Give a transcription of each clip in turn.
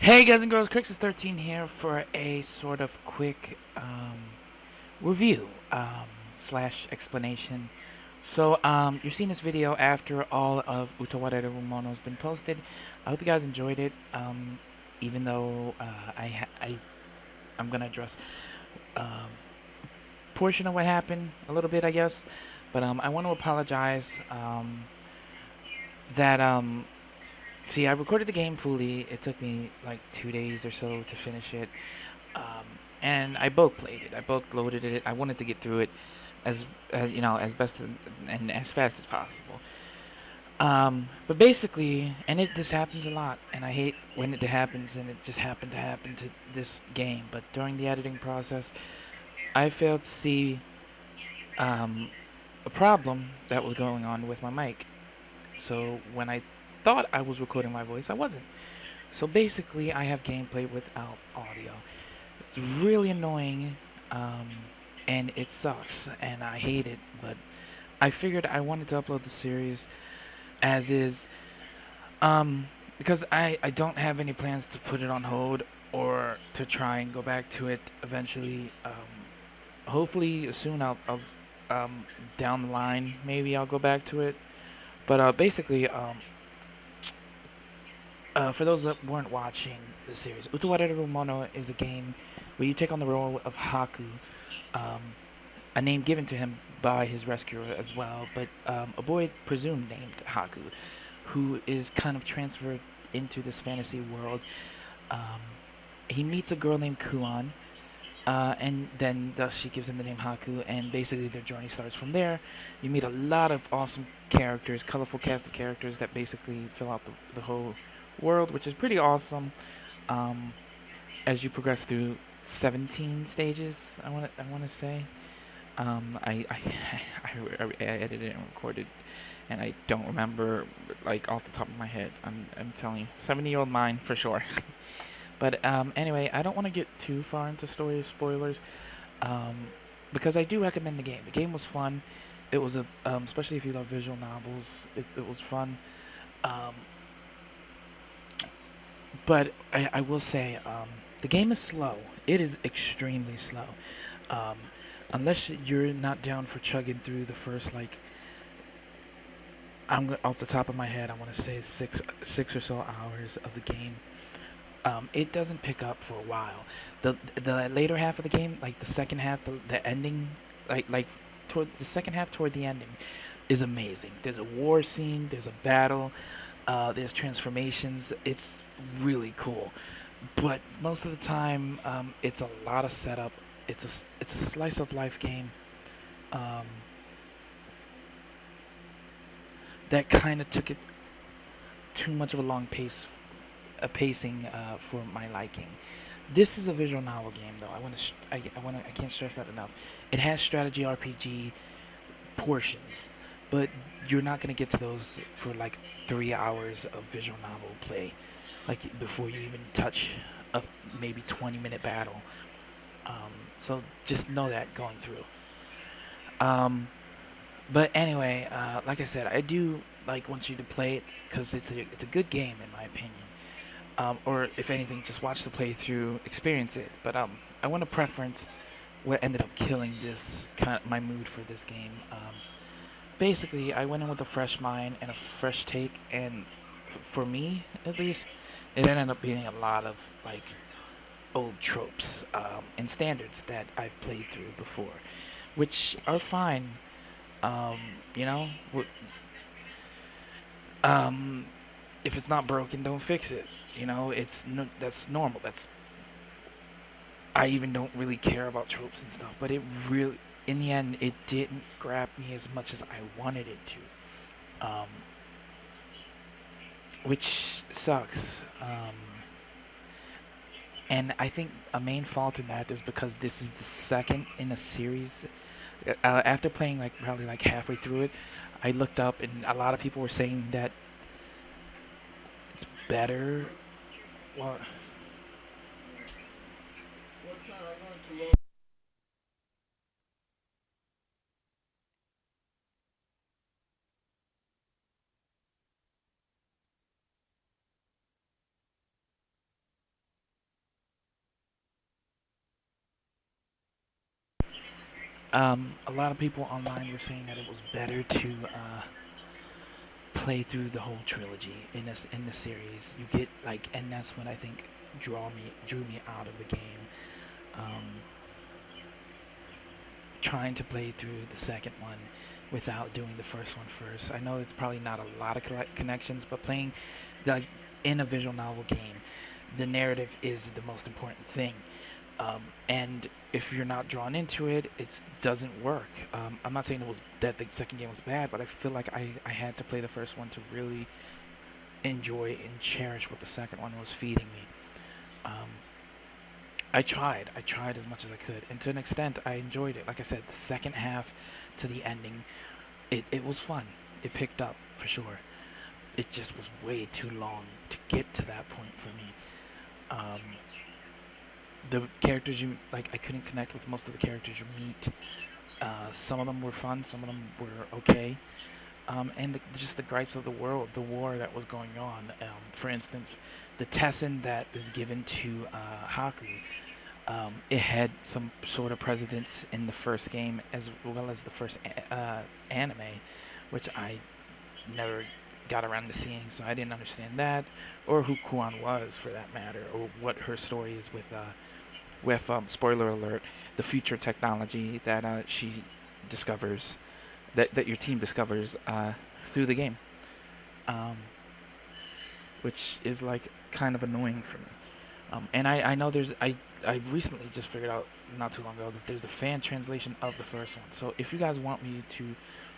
Hey guys and girls, Crixus13 here for a sort of quick review slash explanation. So you're seeing this video after all of Utawarerumono has been posted. I hope you guys enjoyed it. Even though I'm gonna address um, portion of what happened a little bit, I guess. But I want to apologize that see, I recorded the game fully. It took me like 2 days or so to finish it. Um, and I bulk played it. I bulk loaded it. I wanted to get through it as as best and as fast as possible. But basically, and this happens a lot, and I hate when it happens, and it just happened to happen to this game. But during the editing process, I failed to see um, a problem that was going on with my mic. So when I thought I was recording my voice, I wasn't. So basically, I have gameplay without audio. It's really annoying, um, and it sucks, and I hate it. But I figured I wanted to upload the series as is, because I don't have any plans to put it on hold or to try and go back to it eventually. Hopefully soon I'll down the line maybe I'll go back to it. But basically, for those that weren't watching the series, Utawarerumono is a game where you take on the role of Haku, um, a name given to him by his rescuer as well, but a boy presumed named Haku, who is kind of transferred into this fantasy world. Um, he meets a girl named Kuan, and then thus she gives him the name Haku, and basically their journey starts from there. You meet a lot of awesome characters, colorful cast of characters that basically fill out the whole world, which is pretty awesome. Um, as you progress through 17 stages, I want to say. I edited and recorded, and I don't remember like off the top of my head. I'm telling you, 70-year-old mind for sure. But anyway, I don't want to get too far into story spoilers, um, because I do recommend the game. The game was fun. It was especially if you love visual novels, it was fun. Um, but I will say, the game is slow. It is extremely slow. Um, unless you're not down for chugging through the first like off the top of my head, I want to say six or so hours of the game. It doesn't pick up for a while. The later half of the game, like the second half, the ending, like toward the second half toward the ending, is amazing. There's a war scene. There's a battle. There's transformations. It's really cool. But most of the time, it's a lot of setup. It's a slice of life game. Um, that kind of took it too much of a long pacing for my liking. This is a visual novel game, though. I can't stress that enough. It has strategy RPG portions, but you're not gonna get to those for like 3 hours of visual novel play, like before you even touch a maybe 20-minute battle. So just know that going through. Um, But anyway, like I said, I do like want you to play it because it's a good game in my opinion. Or if anything, just watch the playthrough, experience it. But I want to preference what ended up killing this kind of my mood for this game. Basically, I went in with a fresh mind and a fresh take, and for me at least, it ended up being a lot of like old tropes and standards that I've played through before, which are fine. Um, you know, um, if it's not broken, don't fix it. You know, it's no, that's normal. That's I even don't really care about tropes and stuff, but it really, in the end, it didn't grab me as much as I wanted it to, which sucks. And I think a main fault in that is because this is the second in a series. After playing like probably like halfway through it, I looked up and a lot of people were saying that it's better. Well, A lot of people online were saying that it was better to play through the whole trilogy in the series. You get like, and that's what I think drew me out of the game. Um, Trying to play through the second one without doing the first one first. I know it's probably not a lot of connections, but playing like in a visual novel game, the narrative is the most important thing. And if you're not drawn into it, it doesn't work. I'm not saying it was that the second game was bad, but I feel like I had to play the first one to really enjoy and cherish what the second one was feeding me. Um, I tried as much as I could, and to an extent, I enjoyed it. Like I said, the second half to the ending, it was fun. It picked up for sure. It just was way too long to get to that point for me. Um, the characters you like, I couldn't connect with most of the characters you meet. Some of them were fun, some of them were okay. And just the gripes of the world, the war that was going on. For instance, the Tessin that is given to Haku, it had some sort of precedence in the first game as well as the first anime, which I never got around to seeing, so I didn't understand that, or who Kuan was for that matter, or what her story is with spoiler alert, the future technology that she discovers, that your team discovers through the game, um, which is like kind of annoying for me. And I know I recently just figured out not too long ago that there's a fan translation of the first one. So if you guys want me to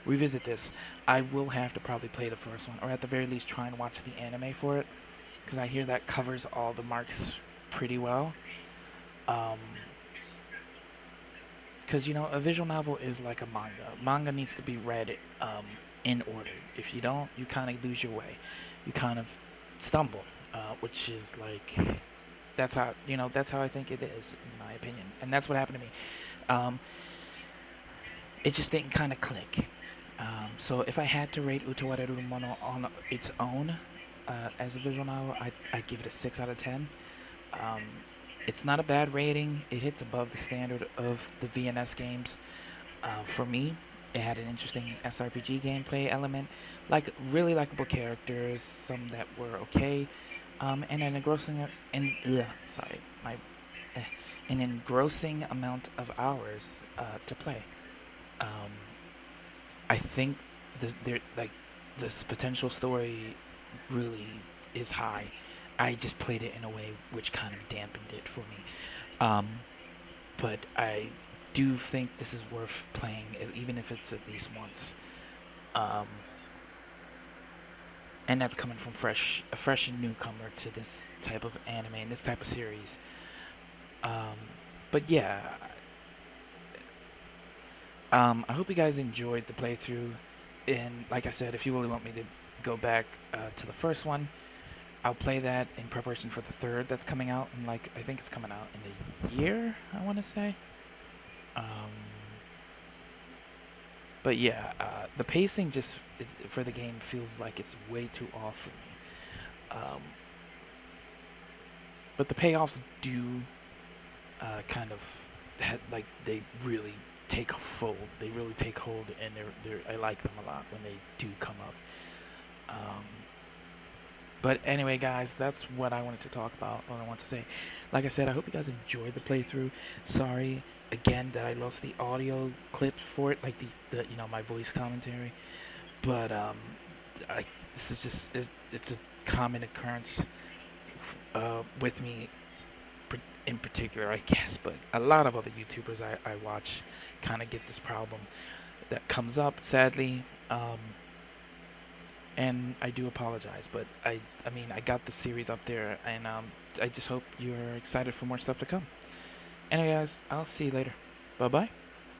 revisit this, I will have to probably play the first one, or at the very least try and watch the anime for it, because I hear that covers all the marks pretty well. Um, because a visual novel is like a manga. Manga needs to be read in order. If you don't, you kind of lose your way. You kind of stumble, which is like that's how I think it is, in my opinion, and that's what happened to me. Um, it just didn't kind of click. So if I had to rate Utawarerumono on its own as a visual novel, I'd give it a 6 out of 10. Um, it's not a bad rating. It hits above the standard of the VNS games. For me, it had an interesting SRPG gameplay element, like really likable characters, some that were okay, and an engrossing and sorry, my eh, an engrossing amount of hours to play. Um, I think like this potential story really is high. I just played it in a way which kind of dampened it for me. Um, but I do think this is worth playing, even if it's at least once. Um, and that's coming from a fresh and newcomer to this type of anime and this type of series. Um, but yeah, I hope you guys enjoyed the playthrough. And like I said, if you really want me to go back to the first one, I'll play that in preparation for the third that's coming out. And like I think it's coming out in the year, I want to say. Um, but yeah, the pacing for the game feels like it's way too off for me. Um, but the payoffs do kind of like they really take fold. They really take hold, and I like them a lot when they do come up. Um, but anyway, guys, that's what I wanted to talk about. What I want to say. Like I said, I hope you guys enjoyed the playthrough. Sorry again that I lost the audio clips for it, like the my voice commentary. But this is just it's a common occurrence with me in particular, I guess, but a lot of other YouTubers I watch kind of get this problem that comes up, sadly. And I do apologize, but I mean, I got the series up there, and I just hope you're excited for more stuff to come. Anyway, guys, I'll see you later. Bye bye.